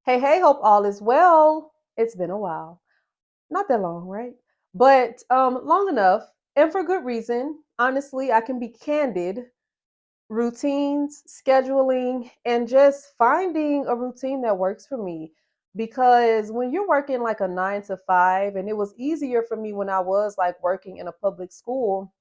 Hey, hey, hope all is well. It's been a while. Not that long, right? But long enough and for good reason. Honestly, I can be candid. Routines, scheduling, and just finding a routine that works for me. Because when you're working like a 9 to 5, and it was easier for me when I was like working in a public school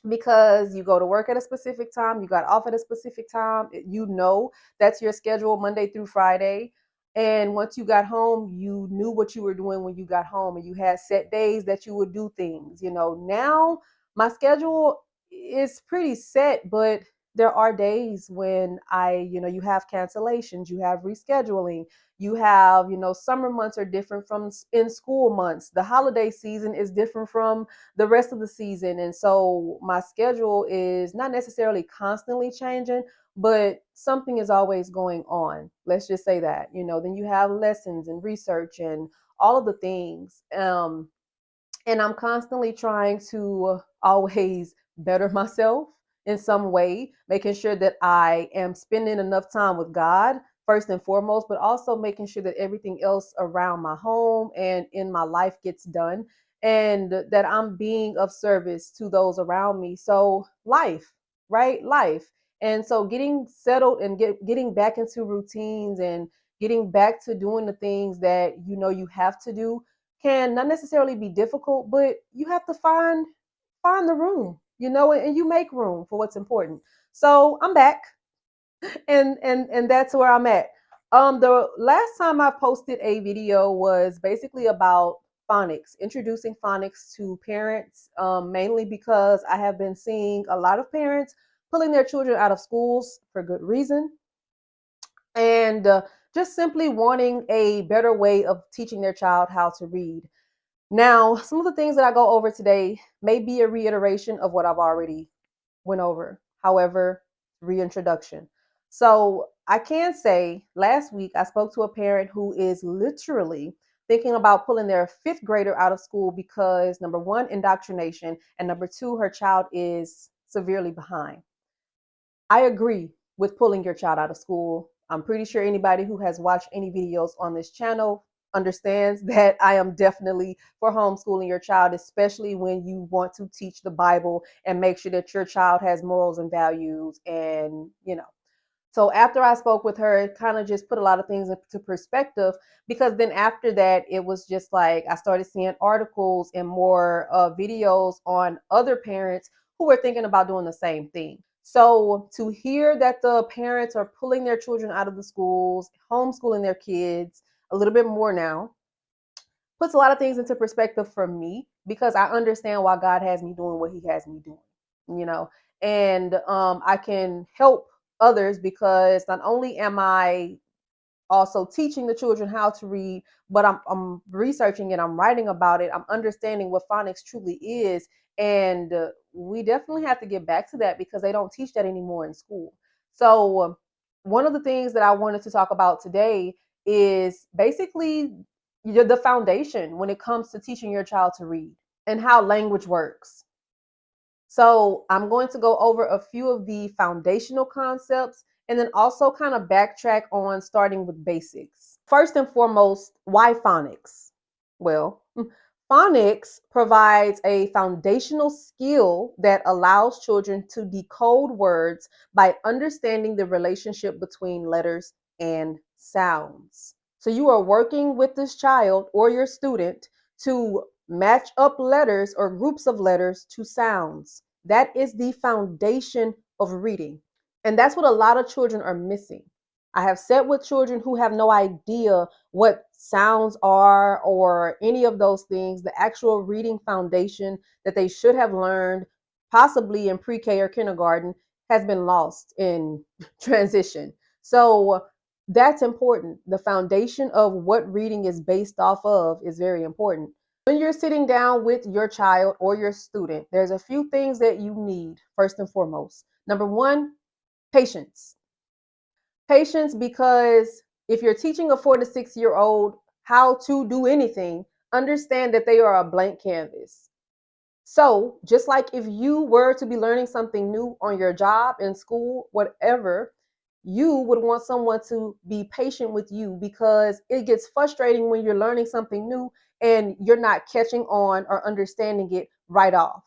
because you go to work at a specific time, you got off at a specific time, you know that's your schedule Monday through Friday. And once you got home, you knew what you were doing when you got home, and you had set days that you would do things. Now my schedule is pretty set, but there are days when you have cancellations, you have rescheduling, you have, summer months are different from in school months. The holiday season is different from the rest of the season. And so my schedule is not necessarily constantly changing, but something is always going on. Let's just say that. Then you have lessons and research and all of the things. And I'm constantly trying to always better myself in some way, making sure that I am spending enough time with God first and foremost, but also making sure that everything else around my home and in my life gets done, and that I'm being of service to those around me. So, life, right? Life. And so, getting settled and getting back into routines and getting back to doing the things that you have to do can not necessarily be difficult, but you have to find the room, and you make room for what's important. So I'm back, and that's where I'm at. The last time I posted a video was basically about phonics, introducing phonics to parents, mainly because I have been seeing a lot of parents pulling their children out of schools for good reason, and just simply wanting a better way of teaching their child how to read. Now, some of the things that I go over today may be a reiteration of what I've already went over. However, reintroduction. So I can say last week I spoke to a parent who is literally thinking about pulling their fifth grader out of school because number one, indoctrination, and number two, her child is severely behind. I agree with pulling your child out of school. I'm pretty sure anybody who has watched any videos on this channel understands that I am definitely for homeschooling your child, especially when you want to teach the Bible and make sure that your child has morals and values. And so after I spoke with her, it kind of just put a lot of things into perspective, because then after that, it was just like I started seeing articles and more videos on other parents who were thinking about doing the same thing. So to hear that the parents are pulling their children out of the schools, homeschooling their kids a little bit more now, puts a lot of things into perspective for me, because I understand why God has me doing what He has me doing, you know, and I can help others because not only am I also teaching the children how to read, but I'm researching it, I'm writing about it, I'm understanding what phonics truly is. And we definitely have to get back to that because they don't teach that anymore in school. So, one of the things that I wanted to talk about today is basically the foundation when it comes to teaching your child to read and how language works. So I'm going to go over a few of the foundational concepts and then also kind of backtrack on starting with basics. First and foremost, why phonics? Well, phonics provides a foundational skill that allows children to decode words by understanding the relationship between letters and sounds. So you are working with this child or your student to match up letters or groups of letters to sounds. That is the foundation of reading. And that's what a lot of children are missing. I have sat with children who have no idea what sounds are or any of those things. The actual reading foundation that they should have learned, possibly in pre K or kindergarten, has been lost in transition. So that's important. The foundation of what reading is based off of is very important. When you're sitting down with your child or your student, there's a few things that you need first and foremost. Number one, patience. Patience, because if you're teaching a 4 to 6 year old how to do anything, understand that they are a blank canvas. So, just like if you were to be learning something new on your job, in school, whatever, you would want someone to be patient with you, because it gets frustrating when you're learning something new and you're not catching on or understanding it right off.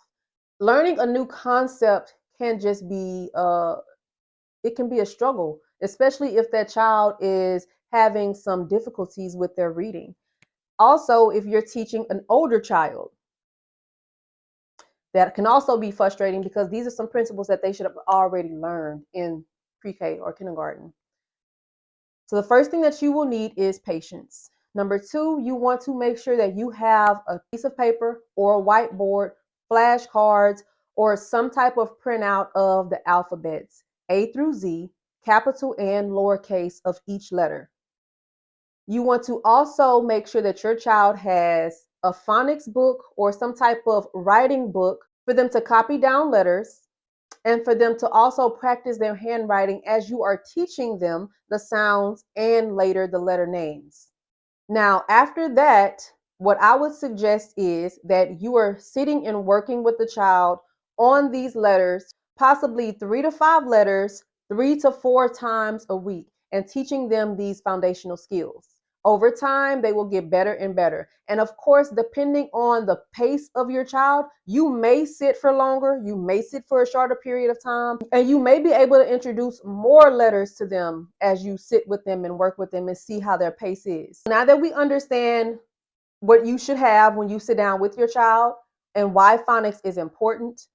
Learning a new concept can just be it can be a struggle, especially if that child is having some difficulties with their reading. Also, if you're teaching an older child, that can also be frustrating, because these are some principles that they should have already learned in pre-K or kindergarten. So the first thing that you will need is patience. Number two, you want to make sure that you have a piece of paper or a whiteboard, flashcards, or some type of printout of the alphabets, A through Z, capital and lowercase of each letter. You want to also make sure that your child has a phonics book or some type of writing book for them to copy down letters, and for them to also practice their handwriting as you are teaching them the sounds and later the letter names. Now, after that, what I would suggest is that you are sitting and working with the child on these letters, possibly 3 to 5 letters, 3 to 4 times a week, and teaching them these foundational skills. Over time, they will get better and better. And of course, depending on the pace of your child, you may sit for longer, you may sit for a shorter period of time, and you may be able to introduce more letters to them as you sit with them and work with them and see how their pace is. Now that we understand what you should have when you sit down with your child and why phonics is important,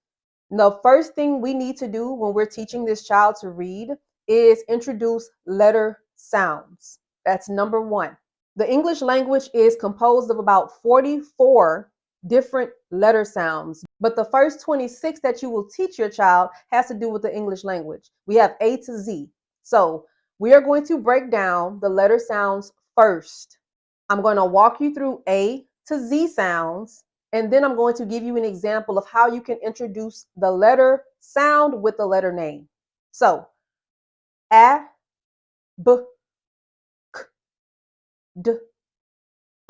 the first thing we need to do when we're teaching this child to read is introduce letter sounds. That's number one. The English language is composed of about 44 different letter sounds, but the first 26 that you will teach your child has to do with the English language. We have A to Z. So we are going to break down the letter sounds first. I'm going to walk you through A to Z sounds, and then I'm going to give you an example of how you can introduce the letter sound with the letter name. So, A, B, K, D,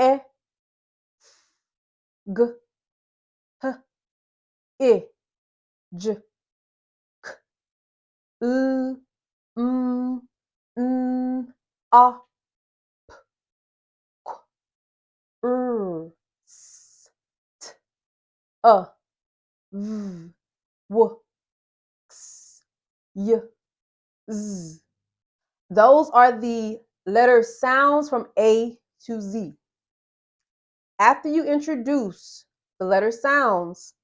E, G, H, I, J, K, L, M, N, A, Q, R, S, T, A, V, W, X, Y, Z. Those are the letter sounds from A to Z. After you introduce the letter sounds,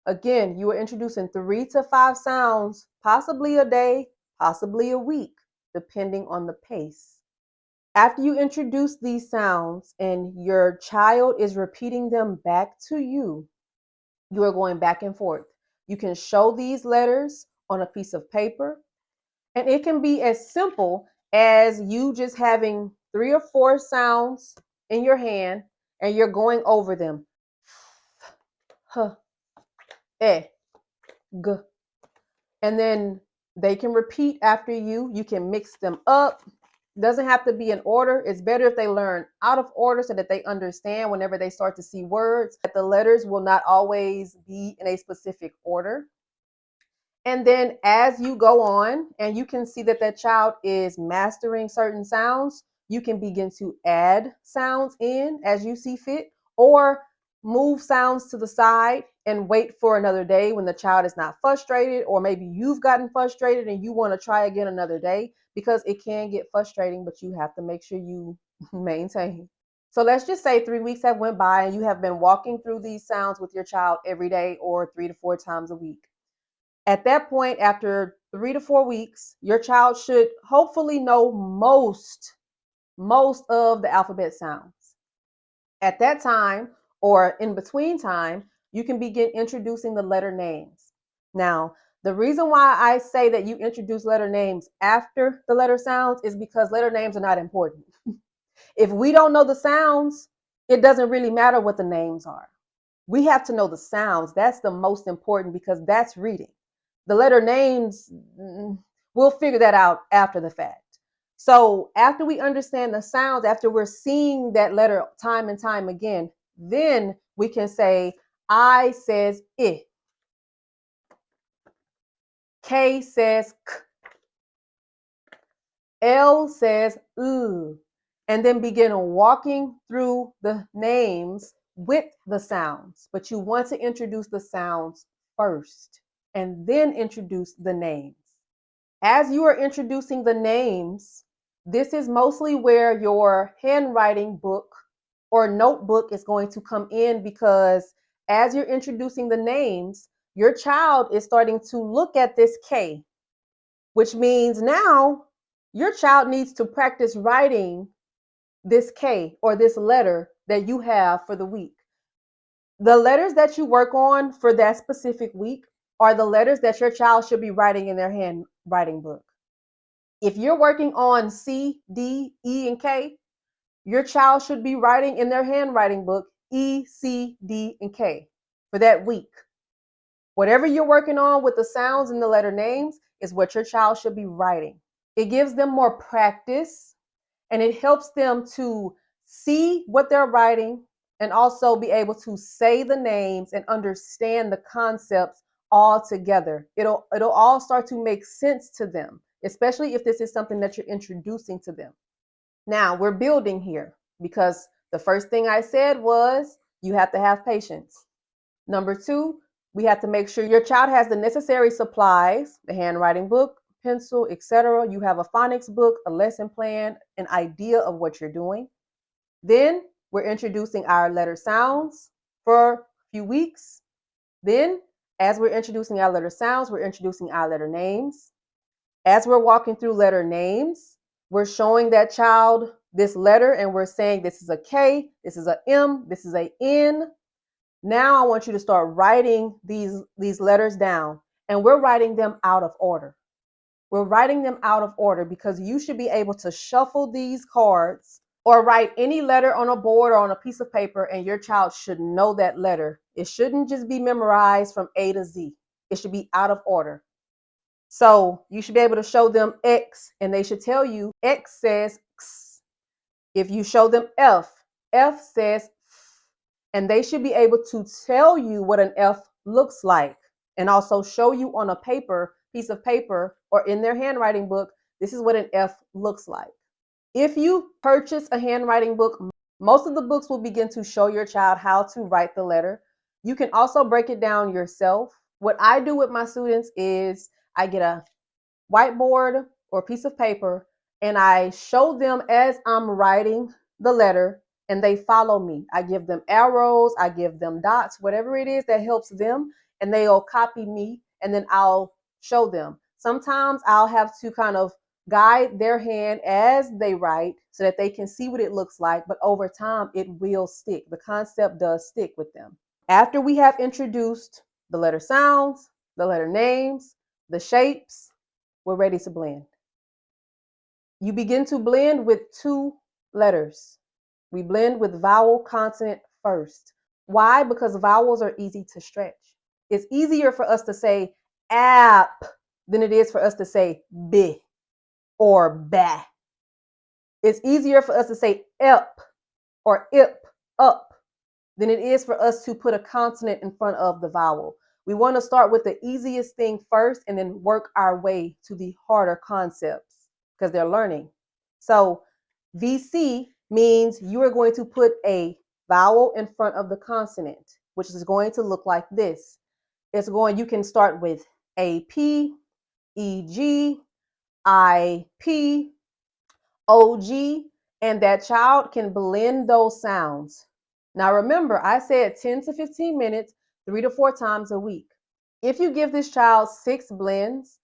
again, you are introducing 3 to 5 sounds, possibly a day, possibly a week, depending on the pace. After you introduce these sounds and your child is repeating them back to you, you are going back and forth. You can show these letters on a piece of paper, and it can be as simple as you just having 3 or 4 sounds in your hand and you're going over them. H, E, G. And then they can repeat after you. You can mix them up. Doesn't have to be in order. It's better if they learn out of order so that they understand whenever they start to see words that the letters will not always be in a specific order. And then as you go on and you can see that that child is mastering certain sounds, you can begin to add sounds in as you see fit, or move sounds to the side and wait for another day when the child is not frustrated, or maybe you've gotten frustrated and you want to try again another day, because it can get frustrating, but you have to make sure you maintain. So let's just say 3 weeks have went by and you have been walking through these sounds with your child every day or 3 to 4 times a week. At that point, after 3 to 4 weeks, your child should hopefully know most of the alphabet sounds. At that time, or in between time, you can begin introducing the letter names. Now, the reason why I say that you introduce letter names after the letter sounds is because letter names are not important. If we don't know the sounds, it doesn't really matter what the names are. We have to know the sounds. That's the most important, because that's reading. The letter names, we'll figure that out after the fact. So after we understand the sounds, after we're seeing that letter time and time again, then we can say I says I, K says K, L says and then begin walking through the names with the sounds. But you want to introduce the sounds first and then introduce the names. As you are introducing the names, this is mostly where your handwriting book or notebook is going to come in, because as you're introducing the names, your child is starting to look at this K, which means now your child needs to practice writing this K or this letter that you have for the week. The letters that you work on for that specific week are the letters that your child should be writing in their handwriting book. If you're working on C, D, E, and K, your child should be writing in their handwriting book E, C, D, and K for that week. Whatever you're working on with the sounds and the letter names is what your child should be writing. It gives them more practice, and it helps them to see what they're writing and also be able to say the names and understand the concepts all together. It'll all start to make sense to them, especially if this is something that you're introducing to them. Now, we're building here, because the first thing I said was you have to have patience. Number 2, we have to make sure your child has the necessary supplies, the handwriting book, pencil, etc. You have a phonics book, a lesson plan, an idea of what you're doing. Then we're introducing our letter sounds for a few weeks. Then, as we're introducing our letter sounds, we're introducing our letter names. As we're walking through letter names, we're showing that child this letter and we're saying this is a K, this is a M, this is a N. Now I want you to start writing these letters down, and we're writing them out of order. We're writing them out of order because you should be able to shuffle these cards or write any letter on a board or on a piece of paper, and your child should know that letter. It shouldn't just be memorized from A to Z. It should be out of order. So you should be able to show them X, and they should tell you X says X. If you show them F, F says F. And they should be able to tell you what an F looks like, and also show you on a piece of paper, or in their handwriting book, this is what an F looks like. If you purchase a handwriting book, most of the books will begin to show your child how to write the letter. You can also break it down yourself. What I do with my students is I get a whiteboard or a piece of paper, and I show them as I'm writing the letter, and they follow me. I give them arrows, I give them dots, whatever it is that helps them, and they'll copy me, and then I'll show them. Sometimes I'll have to kind of guide their hand as they write so that they can see what it looks like, but over time it will stick. The concept does stick with them. After we have introduced the letter sounds, the letter names, the shapes, we're ready to blend. You begin to blend with 2 letters. We blend with vowel consonant first. Why? Because vowels are easy to stretch. It's easier for us to say app than it is for us to say b or ba. It's easier for us to say ep or ip, up, than it is for us to put a consonant in front of the vowel. We want to start with the easiest thing first and then work our way to the harder concepts because they're learning. So VC means you are going to put a vowel in front of the consonant, which is going to look like this. You can start with AP, EG, IP, OG, and that child can blend those sounds. Now remember, I said 10 to 15 minutes, 3 to 4 times a week. If you give this child 6 blends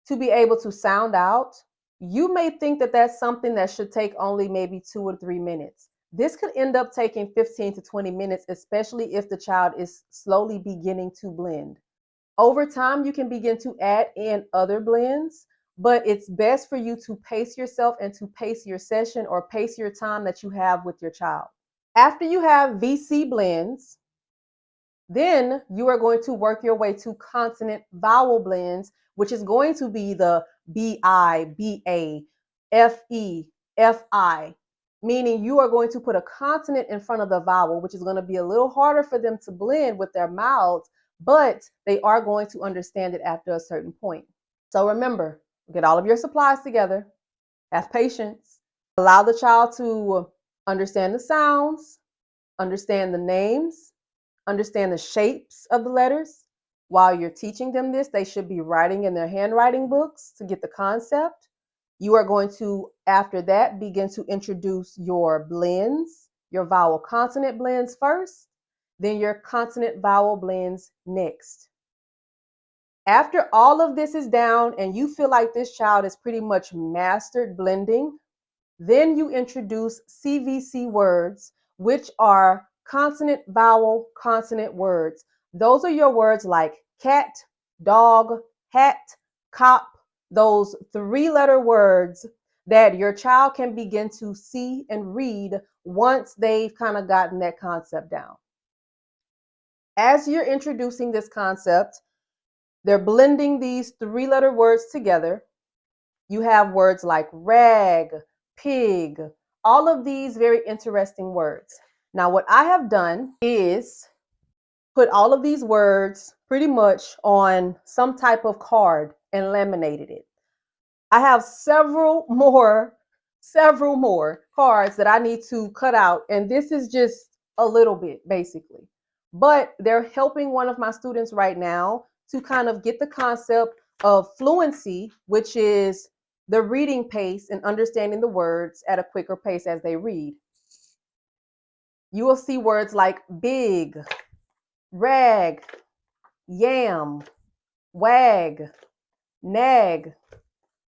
to be able to sound out, you may think that that's something that should take only maybe 2 or 3 minutes. This could end up taking 15 to 20 minutes, especially if the child is slowly beginning to blend. Over time, you can begin to add in other blends, but it's best for you to pace yourself and to pace your session or pace your time that you have with your child. After you have VC blends, then you are going to work your way to consonant vowel blends, which is going to be the BI, BA, FE, FI, meaning you are going to put a consonant in front of the vowel, which is going to be a little harder for them to blend with their mouths, but they are going to understand it after a certain point. So remember, get all of your supplies together. Have patience. Allow the child to understand the sounds, understand the names, understand the shapes of the letters. While you're teaching them this, they should be writing in their handwriting books to get the concept. You are going to, after that, begin to introduce your blends, your vowel consonant blends first, then your consonant vowel blends next. After all of this is down and you feel like this child is pretty much mastered blending, then you introduce CVC words, which are consonant vowel consonant words. Those are your words like cat, dog, hat, cop, those 3-letter words that your child can begin to see and read once they've kind of gotten that concept down. As you're introducing this concept, they're blending these 3-letter words together. You have words like rag, pig, all of these very interesting words. Now, what I have done is put all of these words pretty much on some type of card and laminated it. I have several more cards that I need to cut out, and this is just a little bit basically. But they're helping one of my students right now to kind of get the concept of fluency, which is the reading pace and understanding the words at a quicker pace as they read. You will see words like big, rag, yam, wag, nag,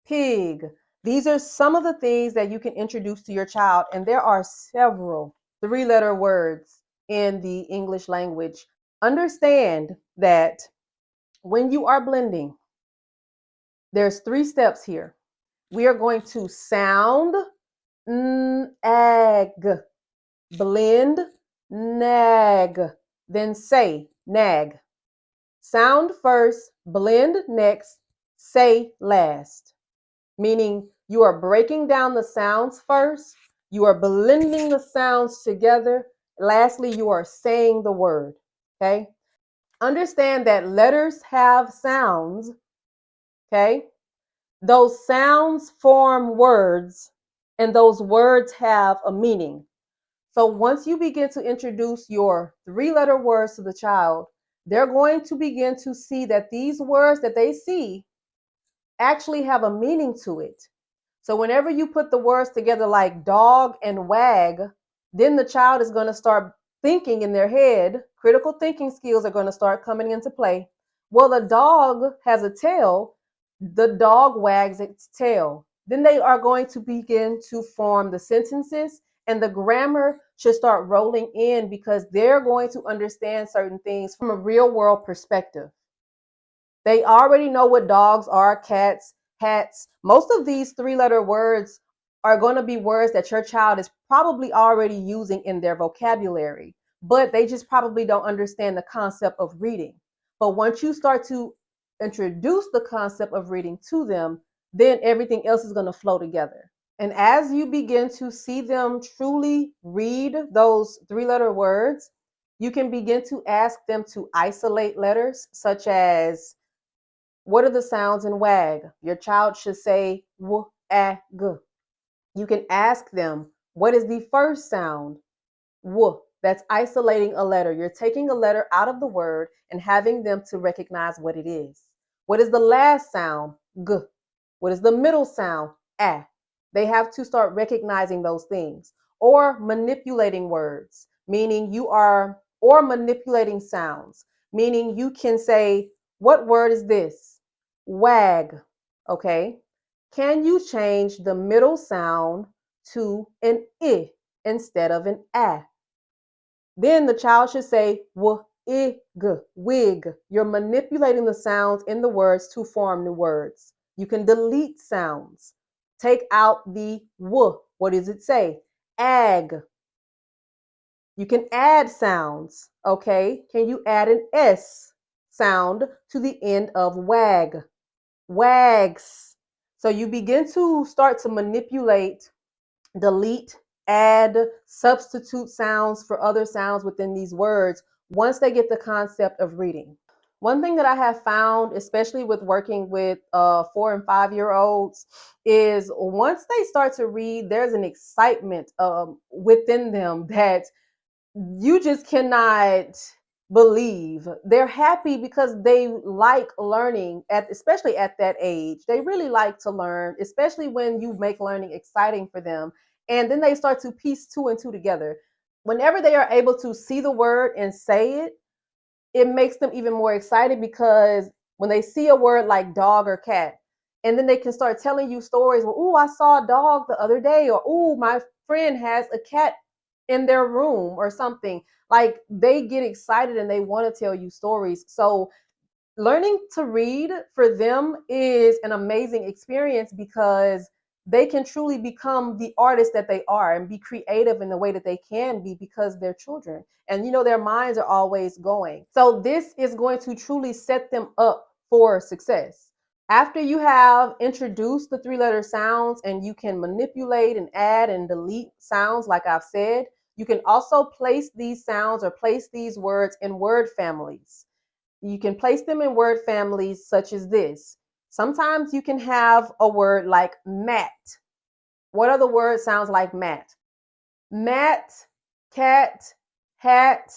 pig. These are some of the things that you can introduce to your child, and there are several 3-letter words in the English language. Understand that when you are blending, there's 3 steps here. We are going to sound ag, blend nag, then say nag. Sound first, blend next, say last. Meaning you are breaking down the sounds first, you are blending the sounds together. Lastly, you are saying the word. Okay? Understand that letters have sounds. Okay? Those sounds form words, and those words have a meaning. So once you begin to introduce your 3-letter words to the child, they're going to begin to see that these words that they see actually have a meaning to it. So whenever you put the words together like dog and wag, then the child is going to start thinking in their head. Critical thinking skills are going to start coming into play. Well, the dog has a tail. The dog wags its tail. Then they are going to begin to form the sentences, and the grammar should start rolling in because they're going to understand certain things from a real world perspective. They already know what dogs are, cats, hats. Most of these 3-letter words are going to be words that your child is probably already using in their vocabulary, but they just probably don't understand the concept of reading. But once you start to introduce the concept of reading to them, then everything else is going to flow together. And as you begin to see them truly read those 3-letter words, you can begin to ask them to isolate letters such as, what are the sounds in wag? Your child should say w, a, g. You can ask them, what is the first sound? W. That's isolating a letter. You're taking a letter out of the word and having them to recognize what it is. What is the last sound? G. What is the middle sound? A. They have to start recognizing those things. Or manipulating words, meaning or manipulating sounds, meaning you can say, what word is this? Wag. Okay. Can you change the middle sound to an I instead of an A? Then the child should say wig, wig. You're manipulating the sounds in the words to form new words. You can delete sounds. Take out the w. What does it say? Ag. You can add sounds. Okay. Can you add an S sound to the end of wag? Wags. So you begin to start to manipulate, delete, add, substitute sounds for other sounds within these words once they get the concept of reading. One thing that I have found, especially with working with 4 and 5 year olds, is once they start to read, there's an excitement within them that you just cannot believe. They're happy because they like learning, at especially at that age. They really like to learn, especially when you make learning exciting for them. And then they start to piece two and two together. Whenever they are able to see the word and say it, it makes them even more excited, because when they see a word like dog or cat, and then they can start telling you stories. Well, oh, I saw a dog the other day, or oh, my friend has a cat in their room or something. Like, they get excited and they want to tell you stories. So learning to read for them is an amazing experience, because they can truly become the artist that they are and be creative in the way that they can be, because they're children and their minds are always going. So this is going to truly set them up for success. After you have introduced the three-letter sounds and you can manipulate and add and delete sounds, like I've said, you can also place these sounds or place these words in word families. You can place them in word families such as this. Sometimes you can have a word like mat. What other word sounds like mat? Mat, cat, hat,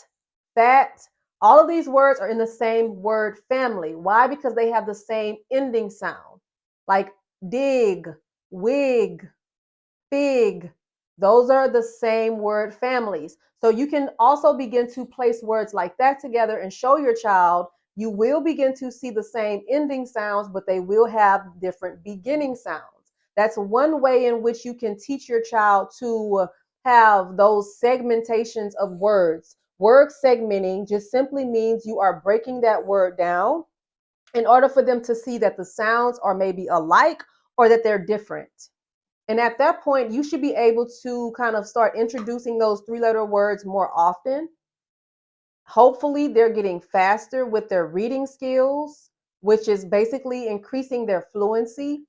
that. All of these words are in the same word family. Why? Because they have the same ending sound, like dig, wig, fig. Those are the same word families. So you can also begin to place words like that together and show your child. You will begin to see the same ending sounds, but they will have different beginning sounds. That's one way in which you can teach your child to have those segmentations of words. Word segmenting just simply means you are breaking that word down in order for them to see that the sounds are maybe alike or that they're different. And at that point, you should be able to kind of start introducing those three-letter words more often. Hopefully, they're getting faster with their reading skills, which is basically increasing their fluency.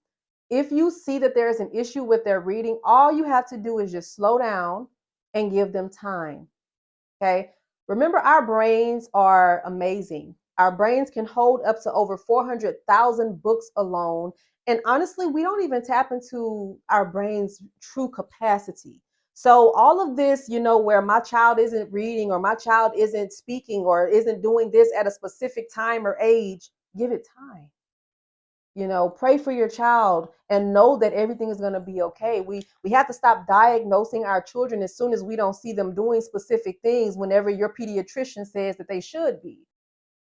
If you see that there's an issue with their reading, all you have to do is just slow down and give them time. Okay. Remember, our brains are amazing. Our brains can hold up to over 400,000 books alone. And honestly, we don't even tap into our brain's true capacity. So, all of this, where my child isn't reading or my child isn't speaking or isn't doing this at a specific time or age, give it time. Pray for your child and know that everything is going to be okay. We have to stop diagnosing our children as soon as we don't see them doing specific things whenever your pediatrician says that they should be.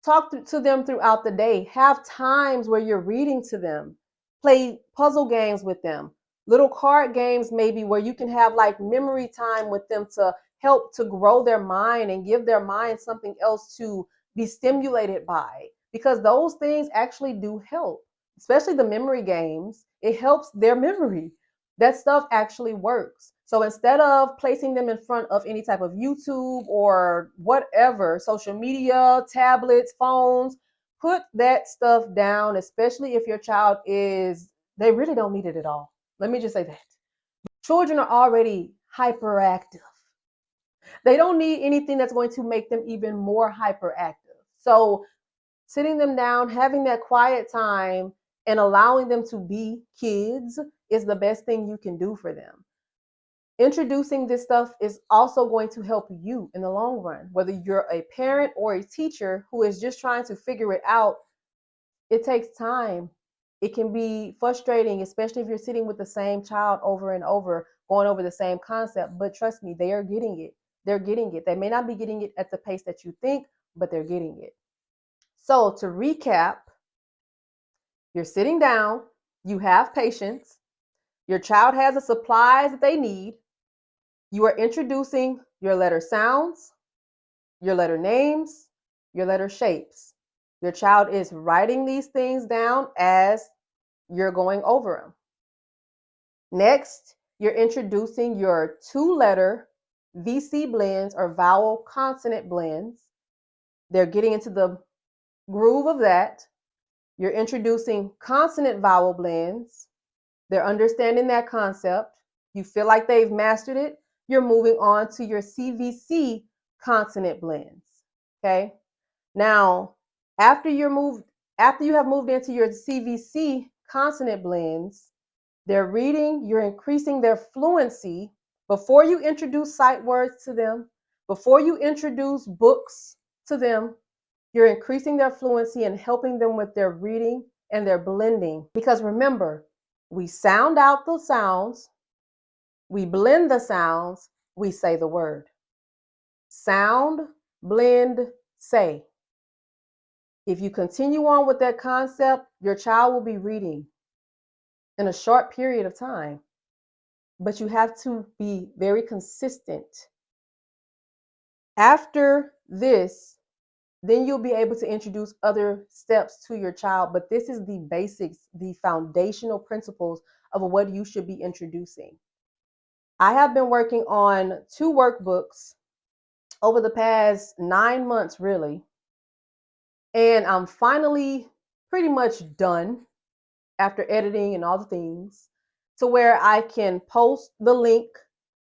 Talk to them throughout the day. Have times where you're reading to them. Play puzzle games with them. Little card games, maybe, where you can have like memory time with them to help to grow their mind and give their mind something else to be stimulated by. Because those things actually do help, especially the memory games. It helps their memory. That stuff actually works. So instead of placing them in front of any type of YouTube or whatever, social media, tablets, phones, put that stuff down, especially if your child they really don't need it at all. Let me just say that. Children are already hyperactive. They don't need anything that's going to make them even more hyperactive. So sitting them down, having that quiet time, and allowing them to be kids is the best thing you can do for them. Introducing this stuff is also going to help you in the long run, whether you're a parent or a teacher who is just trying to figure it out. It takes time. It can be frustrating, especially if you're sitting with the same child over and over, going over the same concept. But trust me, they are getting it. They're getting it. They may not be getting it at the pace that you think, but they're getting it. So to recap, you're sitting down, you have patience, your child has the supplies that they need, you are introducing your letter sounds, your letter names, your letter shapes. Your child is writing these things down as you're going over them. Next, you're introducing your two-letter VC blends or vowel consonant blends. They're getting into the groove of that. You're introducing consonant vowel blends. They're understanding that concept. You feel like they've mastered it. You're moving on to your CVC consonant blends. Okay. Now, After after you have moved into your CVC consonant blends, they're reading, you're increasing their fluency before you introduce sight words to them, before you introduce books to them. You're increasing their fluency and helping them with their reading and their blending. Because remember, we sound out the sounds, we blend the sounds, we say the word. Sound, blend, say. If you continue on with that concept, your child will be reading in a short period of time. But you have to be very consistent. After this, then you'll be able to introduce other steps to your child. But this is the basics, the foundational principles of what you should be introducing. I have been working on 2 workbooks over the past 9 months, really. And I'm finally pretty much done after editing and all the things to where I can post the link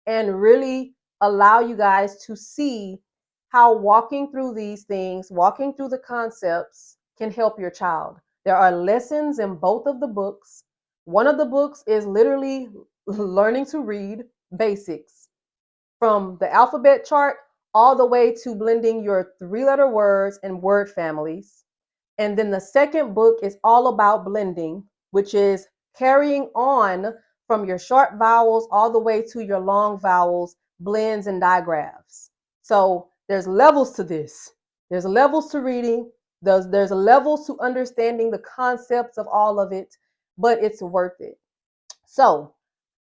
and really allow you guys to see how walking through these things, walking through the concepts can help your child. There are lessons in both of the books. One of the books is literally learning to read basics from the alphabet chart all the way to blending your 3-letter words and word families. And then the second book is all about blending, which is carrying on from your short vowels all the way to your long vowels, blends and digraphs. So there's levels to this. There's levels to reading. There's levels to understanding the concepts of all of it, but it's worth it. So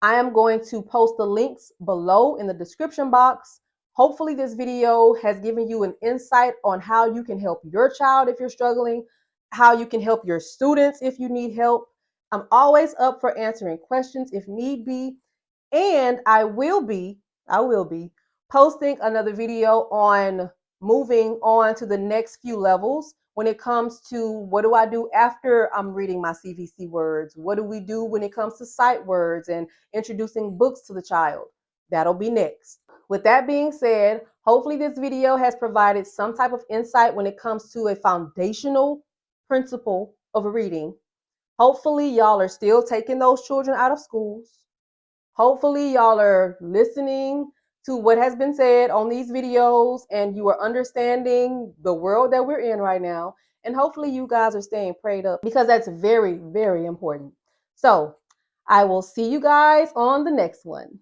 I am going to post the links below in the description box. Hopefully this video has given you an insight on how you can help your child if you're struggling, how you can help your students if you need help. I'm always up for answering questions if need be. And I will be posting another video on moving on to the next few levels when it comes to what do I do after I'm reading my CVC words? What do we do when it comes to sight words and introducing books to the child? That'll be next. With that being said, hopefully this video has provided some type of insight when it comes to a foundational principle of reading. Hopefully y'all are still taking those children out of schools. Hopefully y'all are listening to what has been said on these videos and you are understanding the world that we're in right now. And hopefully you guys are staying prayed up because that's very, very important. So I will see you guys on the next one.